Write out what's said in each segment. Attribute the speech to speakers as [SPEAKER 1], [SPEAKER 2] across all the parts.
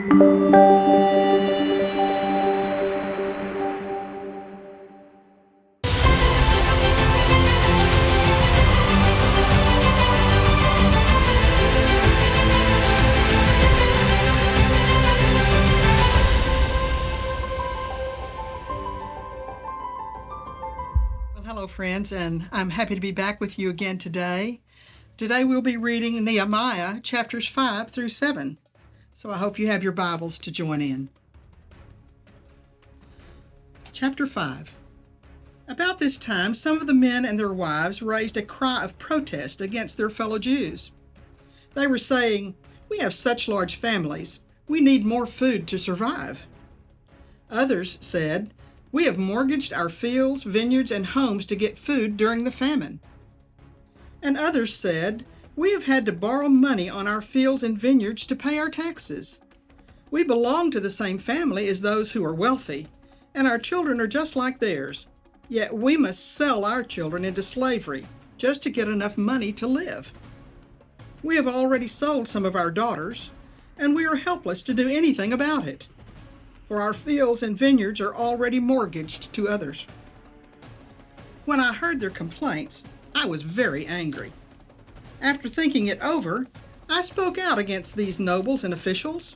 [SPEAKER 1] Hello, friends, and I'm happy to be back with you again today. Today we'll be reading Nehemiah chapters 5 through 7, so I hope you have your Bibles to join in. Chapter 5. About this time, some of the men and their wives raised a cry of protest against their fellow Jews. They were saying, "We have such large families, we need more food to survive." Others said, "We have mortgaged our fields, vineyards, and homes to get food during the famine." And others said, "We have had to borrow money on our fields and vineyards to pay our taxes. We belong to the same family as those who are wealthy, and our children are just like theirs. Yet we must sell our children into slavery just to get enough money to live. We have already sold some of our daughters, and we are helpless to do anything about it, for our fields and vineyards are already mortgaged to others." When I heard their complaints, I was very angry. After thinking it over, I spoke out against these nobles and officials.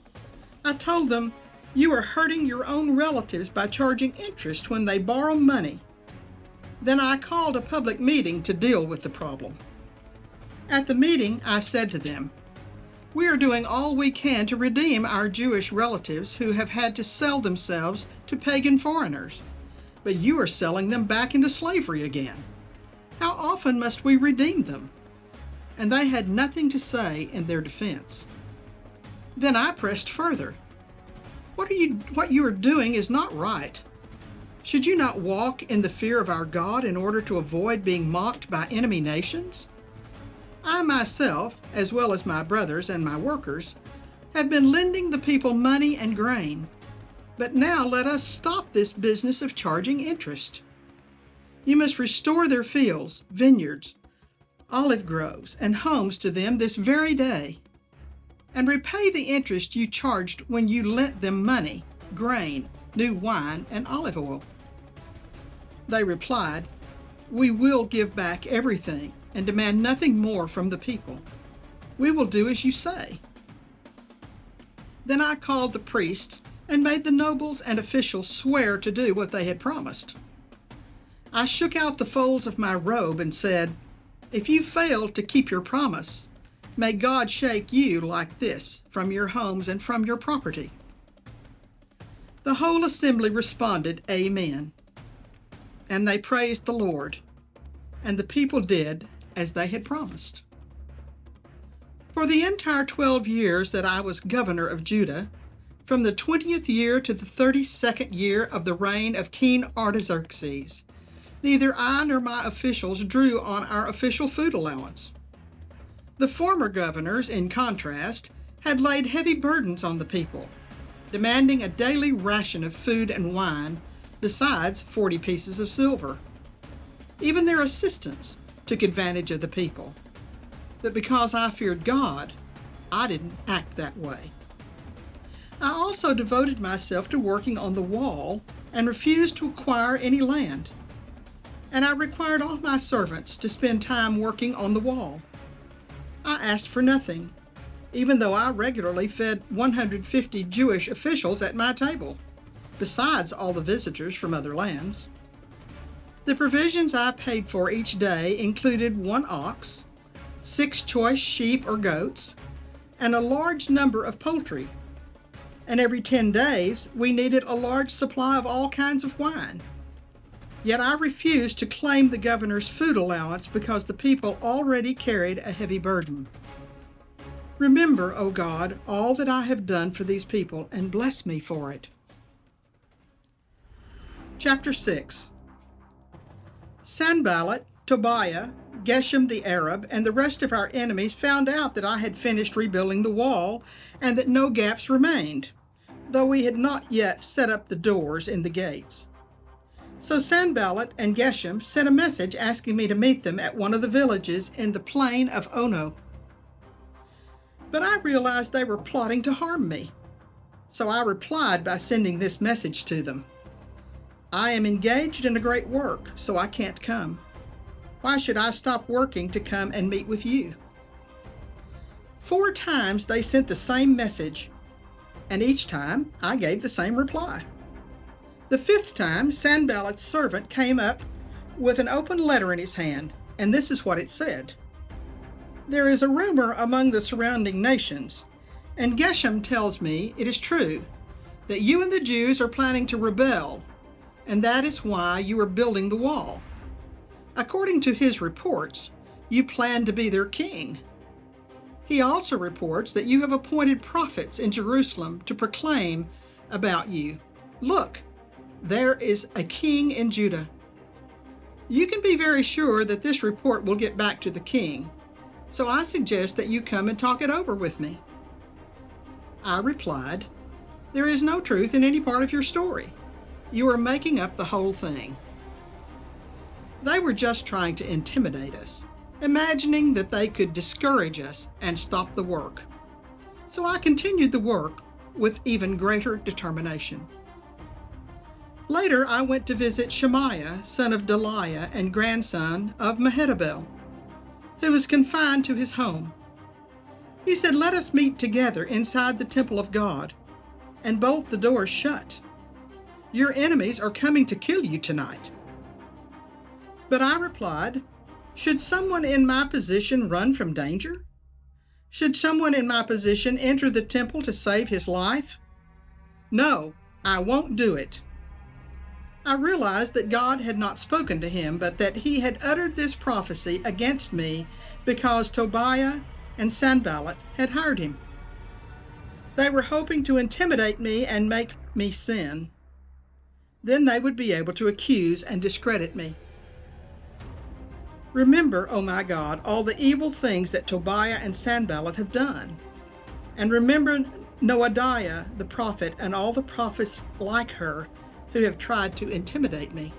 [SPEAKER 1] I told them, "You are hurting your own relatives by charging interest when they borrow money." Then I called a public meeting to deal with the problem. At the meeting, I said to them, "We are doing all we can to redeem our Jewish relatives who have had to sell themselves to pagan foreigners, but you are selling them back into slavery again. How often must we redeem them?" And they had nothing to say in their defense. Then I pressed further. What you are doing is not right. Should you not walk in the fear of our God in order to avoid being mocked by enemy nations? I myself, as well as my brothers and my workers, have been lending the people money and grain. But now let us stop this business of charging interest. You must restore their fields, vineyards, olive groves, and homes to them this very day, and repay the interest you charged when you lent them money, grain, new wine, and olive oil." They replied, "We will give back everything and demand nothing more from the people. We will do as you say." Then I called the priests and made the nobles and officials swear to do what they had promised. I shook out the folds of my robe and said, "If you fail to keep your promise, may God shake you like this from your homes and from your property." The whole assembly responded, "Amen." And they praised the Lord, and the people did as they had promised. For the entire 12 years that I was governor of Judah, from the 20th year to the 32nd year of the reign of King Artaxerxes, neither I nor my officials drew on our official food allowance. The former governors, in contrast, had laid heavy burdens on the people, demanding a daily ration of food and wine, besides 40 pieces of silver. Even their assistants took advantage of the people. But because I feared God, I didn't act that way. I also devoted myself to working on the wall and refused to acquire any land. And I required all my servants to spend time working on the wall. I asked for nothing, even though I regularly fed 150 Jewish officials at my table, besides all the visitors from other lands. The provisions I paid for each day included 1 ox, 6 choice sheep or goats, and a large number of poultry. And every 10 days, we needed a large supply of all kinds of wine. Yet I refused to claim the governor's food allowance because the people already carried a heavy burden. Remember, O God, all that I have done for these people, and bless me for it. Chapter 6. Sanballat, Tobiah, Geshem the Arab, and the rest of our enemies found out that I had finished rebuilding the wall and that no gaps remained, though we had not yet set up the doors in the gates. So Sanballat and Geshem sent a message asking me to meet them at one of the villages in the plain of Ono. But I realized they were plotting to harm me. So I replied by sending this message to them: I am engaged in a great work, so I can't come. Why should I stop working to come and meet with you? 4 times they sent the same message, and each time I gave the same reply. The 5th time, Sanballat's servant came up with an open letter in his hand, and this is what it said: There is a rumor among the surrounding nations, and Geshem tells me it is true, that you and the Jews are planning to rebel, and that is why you are building the wall. According to his reports, you plan to be their king. He also reports that you have appointed prophets in Jerusalem to proclaim about you, Look, there is a king in Judah. You can be very sure that this report will get back to the king, so I suggest that you come and talk it over with me. I replied, There is no truth in any part of your story. You are making up the whole thing. They were just trying to intimidate us, imagining that they could discourage us and stop the work. So I continued the work with even greater determination. Later, I went to visit Shemaiah, son of Delaiah and grandson of Mehetabel, who was confined to his home. He said, Let us meet together inside the temple of God, and bolt the doors shut. Your enemies are coming to kill you tonight. But I replied, Should someone in my position run from danger? Should someone in my position enter the temple to save his life? No, I won't do it. I realized that God had not spoken to him, but that he had uttered this prophecy against me because Tobiah and Sanballat had hired him. They were hoping to intimidate me and make me sin. Then they would be able to accuse and discredit me. Remember, O my God, all the evil things that Tobiah and Sanballat have done. And remember Noadiah the prophet and all the prophets like her who have tried to intimidate me.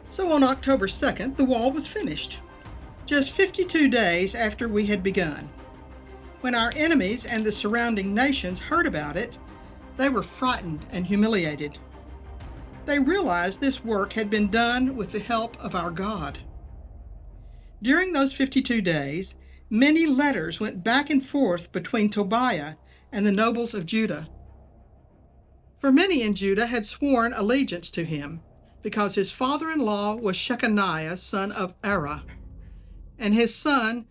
[SPEAKER 1] So on October 2nd, the wall was finished, just 52 days after we had begun. When our enemies and the surrounding nations heard about it, they were frightened and humiliated. They realized this work had been done with the help of our God. During those 52 days, many letters went back and forth between Tobiah and the nobles of Judah. For many in Judah had sworn allegiance to him, because his father-in-law was Shechaniah, son of Arah, and his son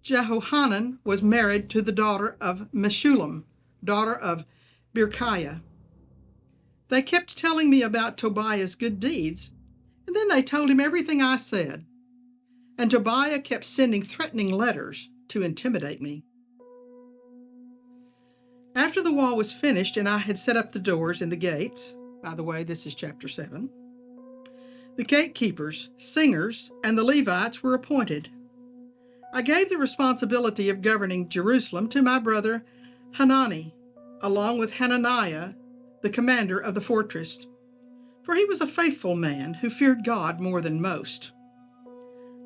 [SPEAKER 1] Jehohanan was married to the daughter of Meshullam, daughter of Berechiah. They kept telling me about Tobiah's good deeds, and then they told him everything I said. And Tobiah kept sending threatening letters to intimidate me. After the wall was finished and I had set up the doors and the gates, by the way, this is chapter 7, the gatekeepers, singers, and the Levites were appointed. I gave the responsibility of governing Jerusalem to my brother Hanani, along with Hananiah, the commander of the fortress, for he was a faithful man who feared God more than most.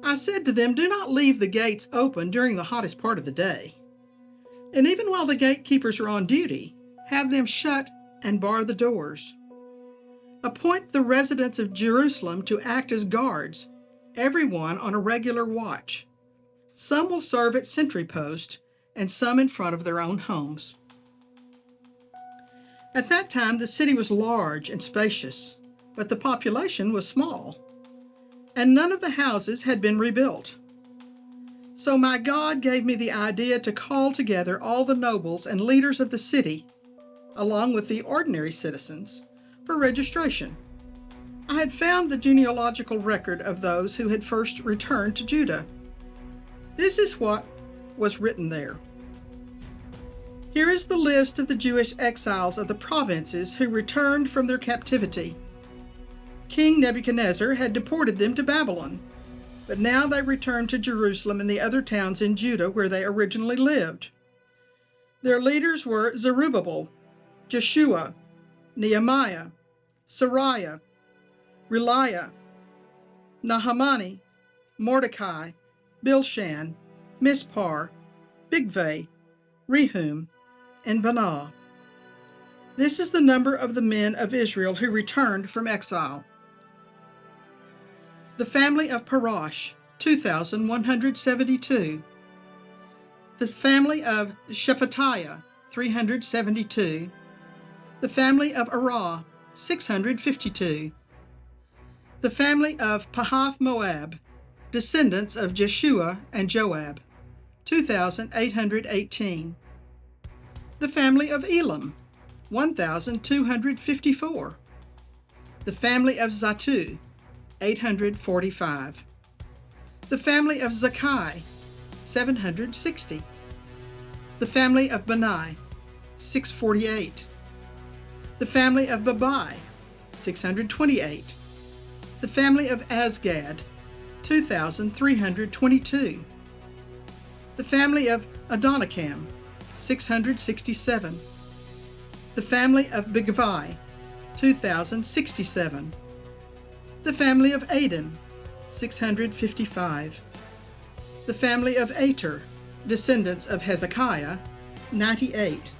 [SPEAKER 1] I said to them, Do not leave the gates open during the hottest part of the day. And even while the gatekeepers are on duty, have them shut and bar the doors. Appoint the residents of Jerusalem to act as guards, everyone on a regular watch. Some will serve at sentry post, and some in front of their own homes. At that time, the city was large and spacious, but the population was small, and none of the houses had been rebuilt. So my God gave me the idea to call together all the nobles and leaders of the city, along with the ordinary citizens, for registration. I had found the genealogical record of those who had first returned to Judah. This is what was written there. Here is the list of the Jewish exiles of the provinces who returned from their captivity. King Nebuchadnezzar had deported them to Babylon, but now they returned to Jerusalem and the other towns in Judah where they originally lived. Their leaders were Zerubbabel, Jeshua, Nehemiah, Sariah, Reliah, Nahamani, Mordecai, Bilshan, Mispar, Bigvai, Rehum, and Banah. This is the number of the men of Israel who returned from exile. The family of Parash, 2,172. The family of Shephatiah, 372. The family of Arah, 652. The family of Pahath Moab, descendants of Jeshua and Joab, 2,818. The family of Elam, 1,254. The family of Zatu, 845. The family of Zakkai, 760. The family of Bani, 648. The family of Babai, 628. The family of Azgad, 2,322. The family of Adonikam, 667. The family of Bigvai, 2,067. The family of Aden, 655. The family of Ater, descendants of Hezekiah, 98.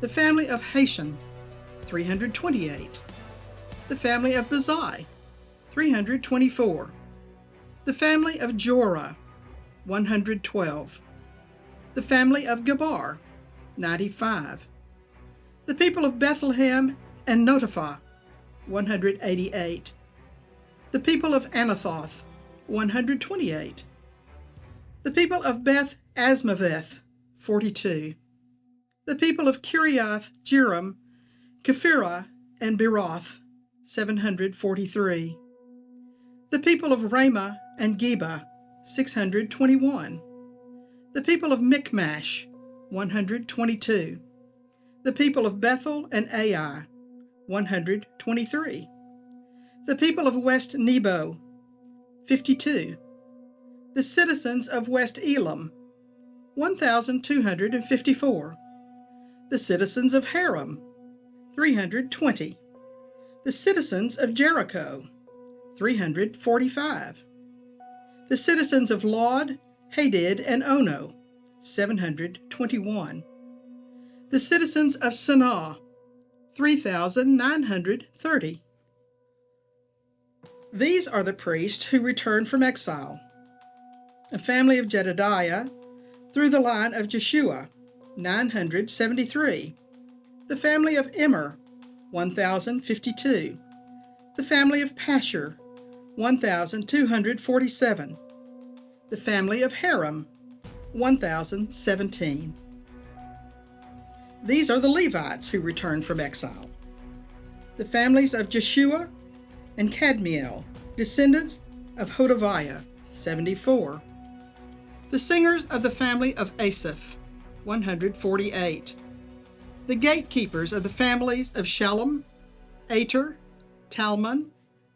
[SPEAKER 1] The family of Hashan, 328. The family of Bazai, 324. The family of Jorah, 112. The family of Gabar, 95. The people of Bethlehem and Notophah, 188. The people of Anathoth, 128. The people of Beth Asmaveth, 42. The people of Kiriath Jearim, Kephirah, and Beeroth, 743. The people of Ramah and Geba, 621. The people of Michmash, 122. The people of Bethel and Ai, 123. The people of West Nebo, 52. The citizens of West Elam, 1,254. The citizens of Haram, 320. The citizens of Jericho, 345. The citizens of Lod, Hadid, and Ono, 721. The citizens of Sanaa, 3,930. These are the priests who returned from exile. A family of Jedediah, through the line of Jeshua, 973. The family of Immer, 1,052. The family of Pashur, 1,247. The family of Haram, 1,017. These are the Levites who returned from exile. The families of Jeshua and Kadmiel, descendants of Hodaviah, 74. The singers of the family of Asaph, 148. The gatekeepers of the families of Shalom, Ater, Talmon,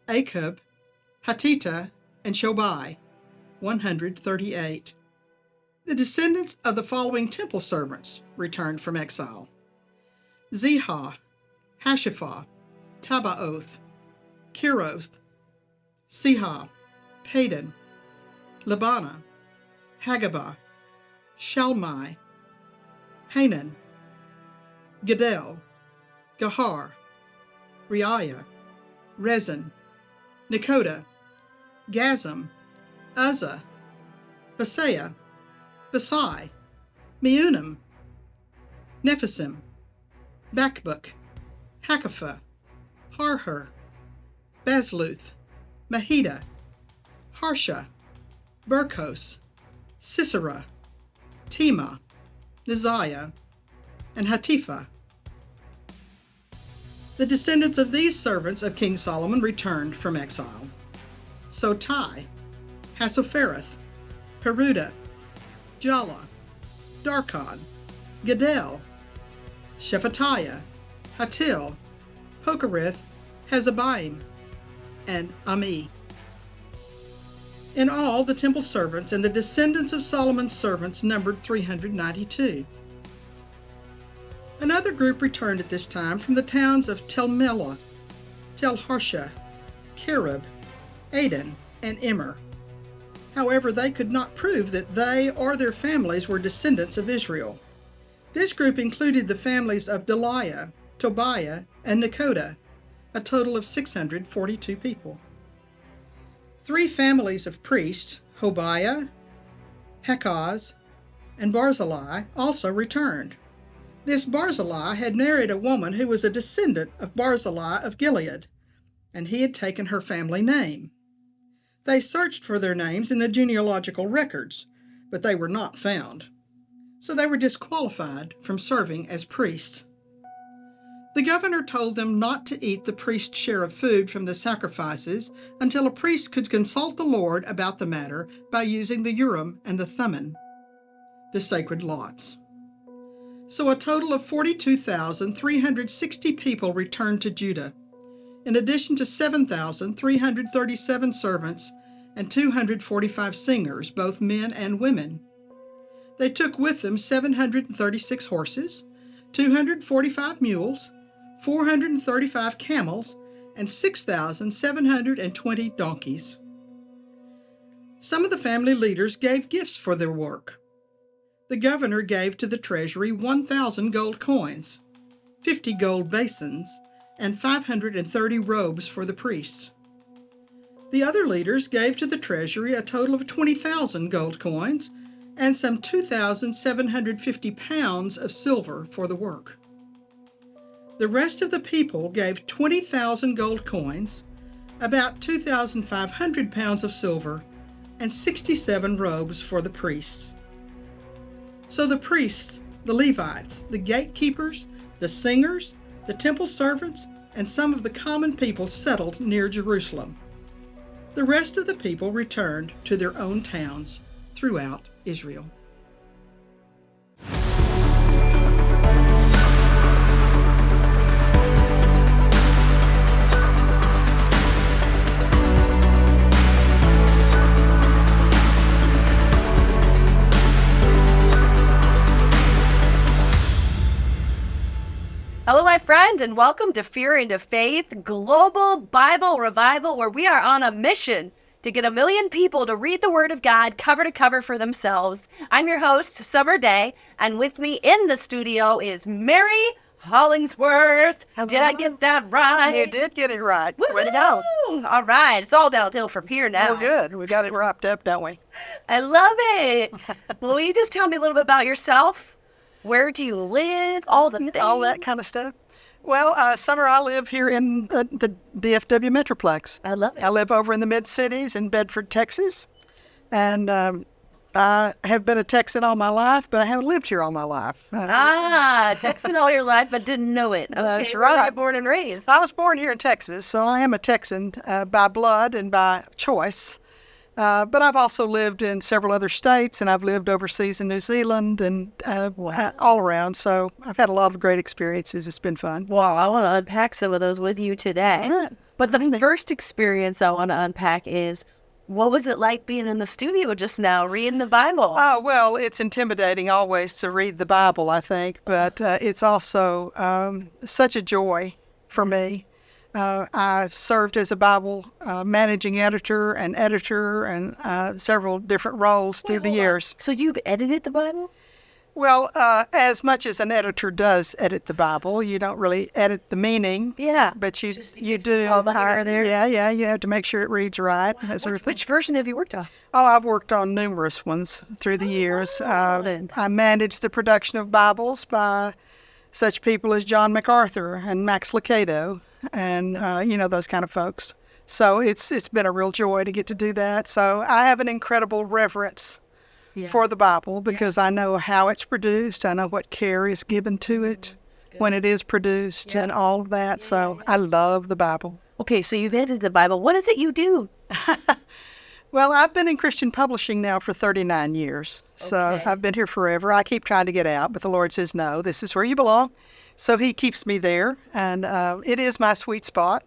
[SPEAKER 1] Akub, Hatita, and Shobai, 138. The descendants of the following temple servants returned from exile: Zihah, Hashapha, Tabaoth, Kiroth, Sihah, Padon, Labana, Hagabah, Shalmai, Hanan, Gedel, Gahar, Reiah, Rezin, Nekoda, Gazam, Uzzah, Basaiah, Basai, Meunim, Nephisim, Bakbuk, Hakapha, Harhur, Bazluth, Mahida, Harsha, Burkos, Sisera, Tema, Neziah, and Hatipha. The descendants of these servants of King Solomon returned from exile: Sotai, Hassophereth, Peruda, Jala, Darkon, Gedel, Shephatiah, Hatil, Pokereth, Hazabaim, and Ami. In all, the temple servants and the descendants of Solomon's servants numbered 392. Another group returned at this time from the towns of Tel Melah, Tel Harsha, Kerub, Aden, and Immer. However, they could not prove that they or their families were descendants of Israel. This group included the families of Deliah, Tobiah, and Nekoda, a total of 642 people. 3 families of priests, Hobiah, Hakaz, and Barzillai, also returned. This Barzillai had married a woman who was a descendant of Barzillai of Gilead, and he had taken her family name. They searched for their names in the genealogical records, but they were not found, so they were disqualified from serving as priests. The governor told them not to eat the priest's share of food from the sacrifices until a priest could consult the Lord about the matter by using the Urim and the Thummim, the sacred lots. So a total of 42,360 people returned to Judah, in addition to 7,337 servants and 245 singers, both men and women. They took with them 736 horses, 245 mules, 435 camels, and 6,720 donkeys. Some of the family leaders gave gifts for their work. The governor gave to the treasury 1,000 gold coins, 50 gold basins, and 530 robes for the priests. The other leaders gave to the treasury a total of 20,000 gold coins and some 2,750 pounds of silver for the work. The rest of the people gave 20,000 gold coins, about 2,500 pounds of silver, and 67 robes for the priests. So the priests, the Levites, the gatekeepers, the singers, the temple servants, and some of the common people settled near Jerusalem. The rest of the people returned to their own towns throughout Israel.
[SPEAKER 2] Hello, my friend, and welcome to Fear into Faith Global Bible Revival, where we are on a mission to get 1 million people to read the Word of God cover to cover for themselves. I'm your host, Summer Day, and with me in the studio is Mary Hollinsworth.
[SPEAKER 3] Hello.
[SPEAKER 2] Did I get that right?
[SPEAKER 3] You did get it right.
[SPEAKER 2] Woo-hoo!
[SPEAKER 3] Way to go.
[SPEAKER 2] All right, it's all downhill from here now.
[SPEAKER 3] We're good. We got it wrapped up, don't we?
[SPEAKER 2] I love it. Well, will you just tell me a little bit about yourself? Where do you live? All the things.
[SPEAKER 3] All that kind of stuff. Well, Summer, I live here in the DFW Metroplex.
[SPEAKER 2] I love it.
[SPEAKER 3] I live over in the mid-cities in Bedford, Texas. And I have been a Texan all my life, but I haven't lived here all my life.
[SPEAKER 2] Texan all your life, but didn't know it. Okay,
[SPEAKER 3] That's
[SPEAKER 2] where were
[SPEAKER 3] right.
[SPEAKER 2] you born and raised?
[SPEAKER 3] I was born here in Texas, so I am a Texan by blood and by choice. But I've also lived in several other states, and I've lived overseas in New Zealand and all around. So I've had a lot of great experiences. It's been fun.
[SPEAKER 2] Wow, I want to unpack some of those with you today.
[SPEAKER 3] All right.
[SPEAKER 2] But the first experience I want to unpack is, what was it like being in the studio just now, reading the Bible?
[SPEAKER 3] Oh, well, it's intimidating always to read the Bible, I think. But it's also such a joy for me. I served as a Bible managing editor and several different roles through the years.
[SPEAKER 2] So you've edited the Bible?
[SPEAKER 3] Well, as much as an editor does edit the Bible, you don't really edit the meaning.
[SPEAKER 2] Yeah.
[SPEAKER 3] But you
[SPEAKER 2] Just
[SPEAKER 3] do.
[SPEAKER 2] all the here or there?
[SPEAKER 3] Yeah. You have to make sure it reads right. That sort of thing.
[SPEAKER 2] Which version have you worked on?
[SPEAKER 3] Oh, I've worked on numerous ones through the years. I managed the production of Bibles by such people as John MacArthur and Max Lucado and, those kind of folks. So it's been a real joy to get to do that. So I have an incredible reverence for the Bible because I know how it's produced. I know what care is given to it when it is produced and all of that. So I love the Bible.
[SPEAKER 2] Okay, so you've edited the Bible. What is it you do?
[SPEAKER 3] Well, I've been in Christian publishing now for 39 years. So I've been here forever. I keep trying to get out, but the Lord says, no, this is where you belong. So he keeps me there, and it is my sweet spot.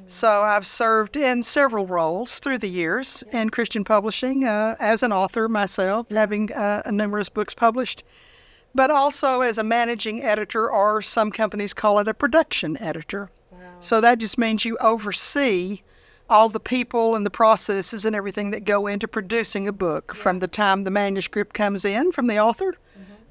[SPEAKER 3] So I've served in several roles through the years in Christian publishing as an author myself, having numerous books published, but also as a managing editor, or some companies call it a production editor. Wow. So that just means you oversee all the people and the processes and everything that go into producing a book from the time the manuscript comes in from the author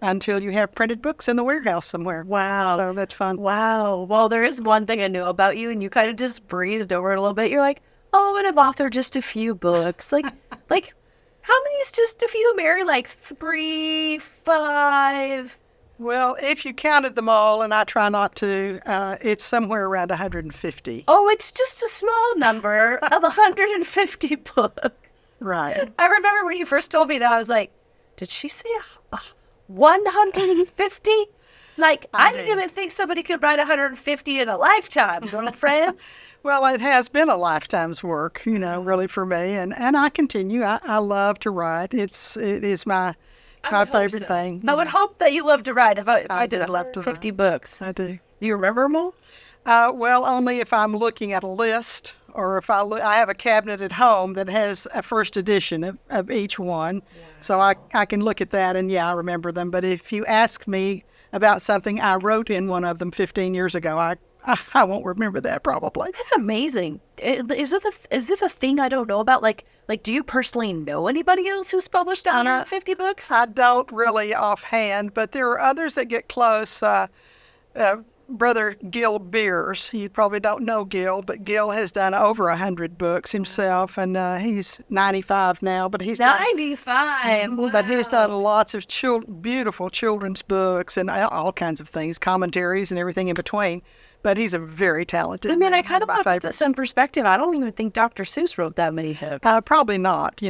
[SPEAKER 3] until you have printed books in the warehouse somewhere.
[SPEAKER 2] Wow.
[SPEAKER 3] So that's fun.
[SPEAKER 2] Wow. Well, there is one thing I knew about you, and you kind of just breezed over it a little bit. You're like, oh, and I've authored just a few books. Like, how many is just a few, Mary? Like 3, 5?
[SPEAKER 3] Well, if you counted them all, and I try not to, it's somewhere around 150.
[SPEAKER 2] Oh, it's just a small number of 150 books.
[SPEAKER 3] Right.
[SPEAKER 2] I remember when you first told me that, I was like, did she say 150? Like, I didn't even think somebody could write 150 in a lifetime, girlfriend.
[SPEAKER 3] Well, it has been a lifetime's work, really, for me, and I continue. I love to write. It is my favorite thing.
[SPEAKER 2] I would hope that you love to write if I did
[SPEAKER 3] love to
[SPEAKER 2] 150
[SPEAKER 3] write.
[SPEAKER 2] books.
[SPEAKER 3] I do.
[SPEAKER 2] Do you remember them all?
[SPEAKER 3] Well, only if I'm looking at a list, or if I have a cabinet at home that has a first edition of each one, so I can look at that and I remember them. But if you ask me about something I wrote in one of them 15 years ago, I won't remember that probably.
[SPEAKER 2] That's amazing. Is this a thing I don't know about? Like, do you personally know anybody else who's published 150 books?
[SPEAKER 3] I don't really offhand, but there are others that get close. Brother Gil Beers, you probably don't know Gil, but Gil has done over 100 books himself, and he's 95 now. But he's
[SPEAKER 2] 95. Wow.
[SPEAKER 3] But he's done lots of beautiful children's books and all kinds of things, commentaries and everything in between. But he's a very talented man.
[SPEAKER 2] I mean, I kind of put this in perspective. I don't even think Dr. Seuss wrote that many books.
[SPEAKER 3] Probably not,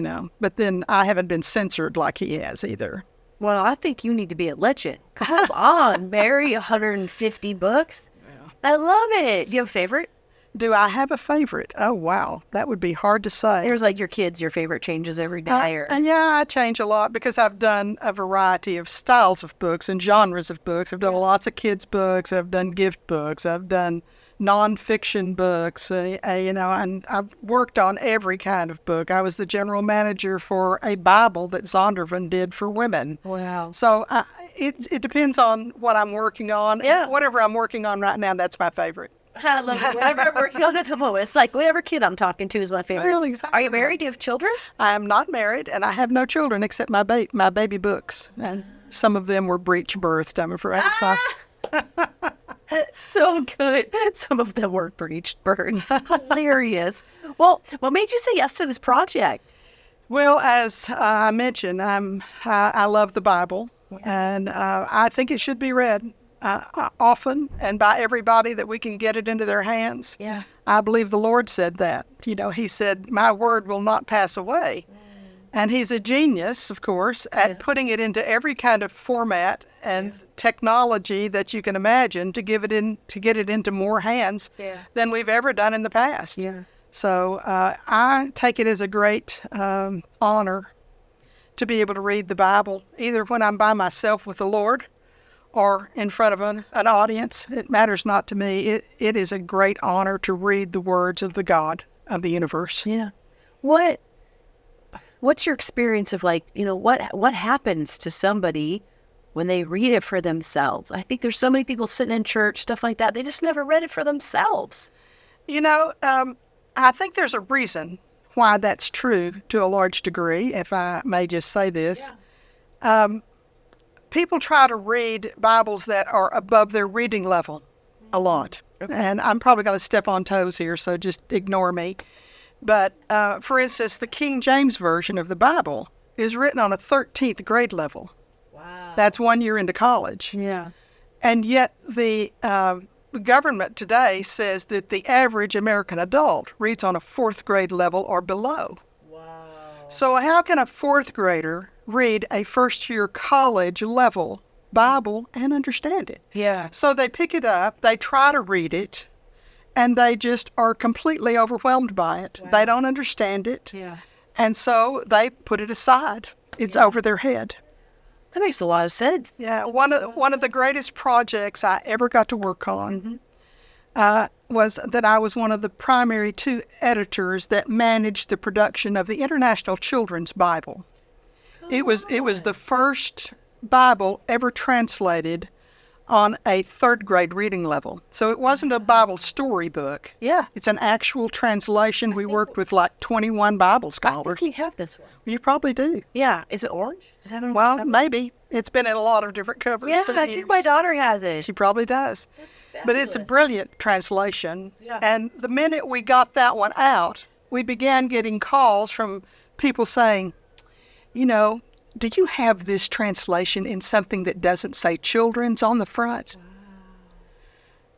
[SPEAKER 3] But then I haven't been censored like he has either.
[SPEAKER 2] Well, I think you need to be a legend. Come on, Mary, 150 books. Yeah. I love it. Do you have a favorite?
[SPEAKER 3] Do I have a favorite? Oh, wow. That would be hard to say.
[SPEAKER 2] There's like your favorite changes every day.
[SPEAKER 3] Yeah, I change a lot because I've done a variety of styles of books and genres of books. I've done lots of kids' books. I've done gift books. I've done nonfiction books, and I've worked on every kind of book. I was the general manager for a Bible that Zondervan did for women.
[SPEAKER 2] Wow.
[SPEAKER 3] So it depends on what I'm working on.
[SPEAKER 2] Yeah.
[SPEAKER 3] Whatever I'm working on right now, that's my favorite.
[SPEAKER 2] I love it. Whatever I'm working on at the moment. It's like whatever kid I'm talking to is my favorite.
[SPEAKER 3] Well, exactly.
[SPEAKER 2] Are you married? Do you have children?
[SPEAKER 3] I am not married, and I have no children except my baby books. And some of them were breech birthed, I'm afraid.
[SPEAKER 2] So good. Some of them were breached birds. Hilarious. Well, what made you say yes to this project?
[SPEAKER 3] Well, as I mentioned, I love the Bible, and I think it should be read often and by everybody that we can get it into their hands.
[SPEAKER 2] Yeah.
[SPEAKER 3] I believe the Lord said that. He said, "My word will not pass away." And he's a genius, of course, at putting it into every kind of format and technology that you can imagine to get it into more hands than we've ever done in the past.
[SPEAKER 2] Yeah.
[SPEAKER 3] So I take it as a great honor to be able to read the Bible, either when I'm by myself with the Lord or in front of an audience. It matters not to me. It is a great honor to read the words of the God of the universe.
[SPEAKER 2] Yeah. What's your experience of what happens to somebody when they read it for themselves? I think there's so many people sitting in church, stuff like that. They just never read it for themselves.
[SPEAKER 3] I think there's a reason why that's true to a large degree, if I may just say this. Yeah. People try to read Bibles that are above their reading level a lot. Okay. And I'm probably going to step on toes here, so just ignore me. But, for instance, the King James Version of the Bible is written on a 13th grade level.
[SPEAKER 2] Wow.
[SPEAKER 3] That's 1 year into college.
[SPEAKER 2] Yeah.
[SPEAKER 3] And yet the government today says that the average American adult reads on a 4th grade level or below.
[SPEAKER 2] Wow.
[SPEAKER 3] So how can a 4th grader read a first-year college level Bible and understand it?
[SPEAKER 2] Yeah.
[SPEAKER 3] So they pick it up, they try to read it, and they just are completely overwhelmed by it. Wow. They don't understand it.
[SPEAKER 2] Yeah.
[SPEAKER 3] And so they put it aside. It's over their head.
[SPEAKER 2] That makes a lot of sense.
[SPEAKER 3] Yeah. One of the greatest projects I ever got to work on was that I was one of the primary 2 editors that managed the production of the International Children's Bible. It was the first Bible ever translated on a third grade reading level. So it wasn't a Bible storybook.
[SPEAKER 2] Yeah.
[SPEAKER 3] It's an actual translation. We worked with like 21 Bible
[SPEAKER 2] I
[SPEAKER 3] scholars.
[SPEAKER 2] think we have this one.
[SPEAKER 3] You probably do.
[SPEAKER 2] Yeah. Is it orange? Does that have an orange
[SPEAKER 3] Well,
[SPEAKER 2] cover?
[SPEAKER 3] maybe. It's been in a lot of different covers.
[SPEAKER 2] Yeah,
[SPEAKER 3] for
[SPEAKER 2] I
[SPEAKER 3] years.
[SPEAKER 2] think my daughter has it.
[SPEAKER 3] She probably does.
[SPEAKER 2] That's
[SPEAKER 3] But it's a
[SPEAKER 2] fabulous.
[SPEAKER 3] brilliant translation.
[SPEAKER 2] Yeah.
[SPEAKER 3] And the minute we got that one out, we began getting calls from people saying, you know, do you have this translation in something that doesn't say children's on the front? Wow.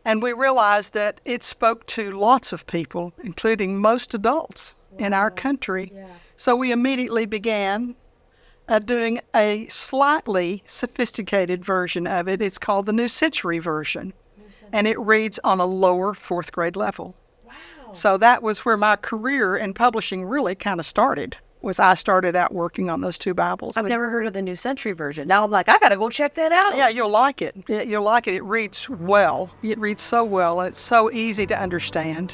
[SPEAKER 3] And we realized that it spoke to lots of people, including most adults in our country.
[SPEAKER 2] Yeah.
[SPEAKER 3] So we immediately began doing a slightly sophisticated version of it. It's called the New Century Version, and it reads on a lower fourth grade level.
[SPEAKER 2] Wow.
[SPEAKER 3] So that was where my career in publishing really kind of started, was I started out working on those two Bibles.
[SPEAKER 2] I've never heard of the New Century Version. Now I'm like, I got to go check that out.
[SPEAKER 3] Yeah, you'll like it. You'll like it. It reads well. It reads so well. It's so easy to understand,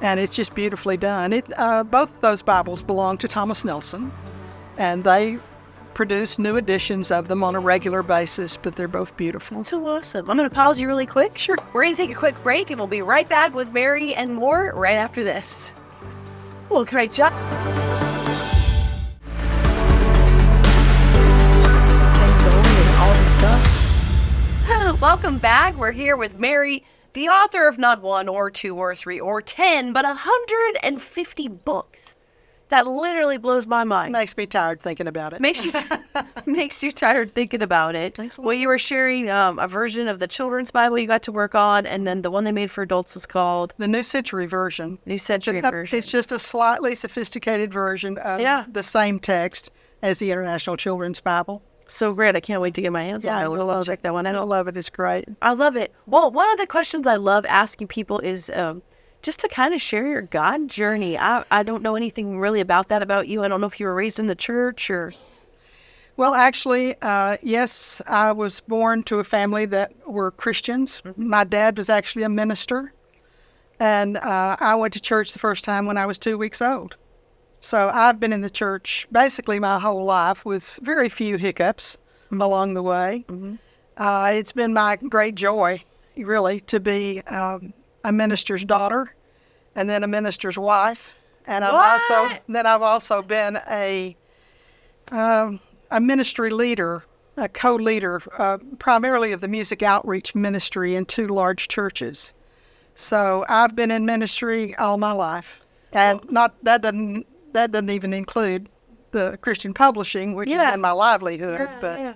[SPEAKER 3] and it's just beautifully done. Both those Bibles belong to Thomas Nelson, and they produce new editions of them on a regular basis, but they're both beautiful.
[SPEAKER 2] So awesome. I'm going to pause you really quick.
[SPEAKER 3] Sure.
[SPEAKER 2] We're going to take a quick break, and we'll be right back with Mary and more right after this. Well, great job. All this stuff. Welcome back. We're here with Mary, the author of not one or two or three or 10, but 150 books. That literally blows my mind.
[SPEAKER 3] Makes me tired thinking about it.
[SPEAKER 2] Makes you tired thinking about it. Well, you were sharing a version of the children's Bible you got to work on, and then the one they made for adults was called
[SPEAKER 3] The New Century Version.
[SPEAKER 2] New Century Version.
[SPEAKER 3] It's just a slightly sophisticated version of the same text as the International Children's Bible.
[SPEAKER 2] So great. I can't wait to get my hands on it. I'll check that one out.
[SPEAKER 3] I love it. It's great.
[SPEAKER 2] I love it. Well, one of the questions I love asking people is just to kind of share your God journey. I don't know anything really about that about you. I don't know if you were raised in the church or...
[SPEAKER 3] Well, actually, yes, I was born to a family that were Christians. Mm-hmm. My dad was actually a minister, and I went to church the first time when I was 2 weeks old. So I've been in the church basically my whole life with very few hiccups along the way. Mm-hmm. It's been my great joy, really, to be a minister's daughter and then a minister's wife. And I've also been a ministry leader, a co-leader, primarily of the music outreach ministry in two large churches. So I've been in ministry all my life. And that doesn't even include the Christian publishing, which has been my livelihood. But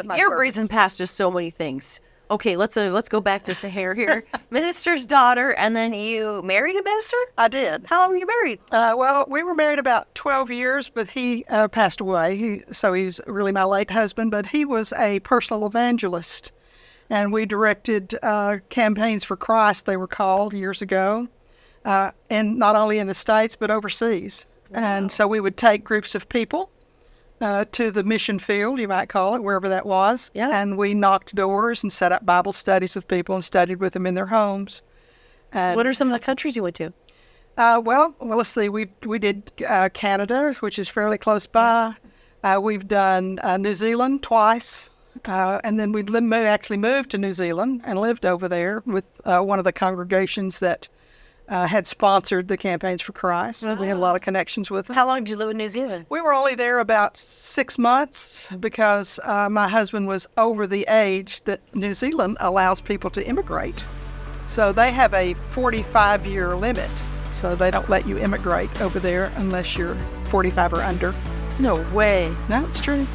[SPEAKER 3] my
[SPEAKER 2] You're
[SPEAKER 3] service.
[SPEAKER 2] breezing past just so many things. Okay, let's go back just a hair here. Minister's daughter, and then you married a minister?
[SPEAKER 3] I did.
[SPEAKER 2] How long were you married?
[SPEAKER 3] Well, we were married about 12 years, but he passed away. So he's really my late husband, but he was a personal evangelist. And we directed campaigns for Christ, they were called years ago, and not only in the States, but overseas. Wow. And so we would take groups of people to the mission field, you might call it, wherever that was.
[SPEAKER 2] Yeah.
[SPEAKER 3] And we knocked doors and set up Bible studies with people and studied with them in their homes. And,
[SPEAKER 2] what are some of the countries you went to?
[SPEAKER 3] well, let's see. We did Canada, which is fairly close by. We've done New Zealand twice. And then we actually moved to New Zealand and lived over there with one of the congregations that had sponsored the Campaigns for Christ. We had a lot of connections with them.
[SPEAKER 2] How long did you live in New Zealand?
[SPEAKER 3] We were only there about 6 months because my husband was over the age that New Zealand allows people to immigrate. So they have a 45-year limit. So they don't let you immigrate over there unless you're 45 or under.
[SPEAKER 2] No way.
[SPEAKER 3] No, it's true.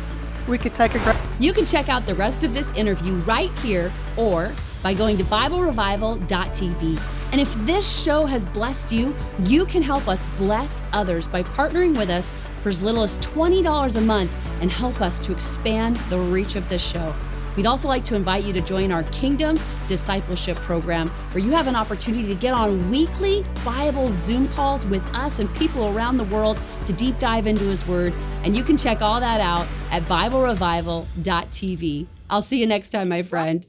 [SPEAKER 3] We could take a break.
[SPEAKER 4] You can check out the rest of this interview right here or by going to BibleRevival.tv. And if this show has blessed you, you can help us bless others by partnering with us for as little as $20 a month and help us to expand the reach of this show. We'd also like to invite you to join our Kingdom Discipleship Program, where you have an opportunity to get on weekly Bible Zoom calls with us and people around the world to deep dive into His Word. And you can check all that out at BibleRevival.tv. I'll see you next time, my friend.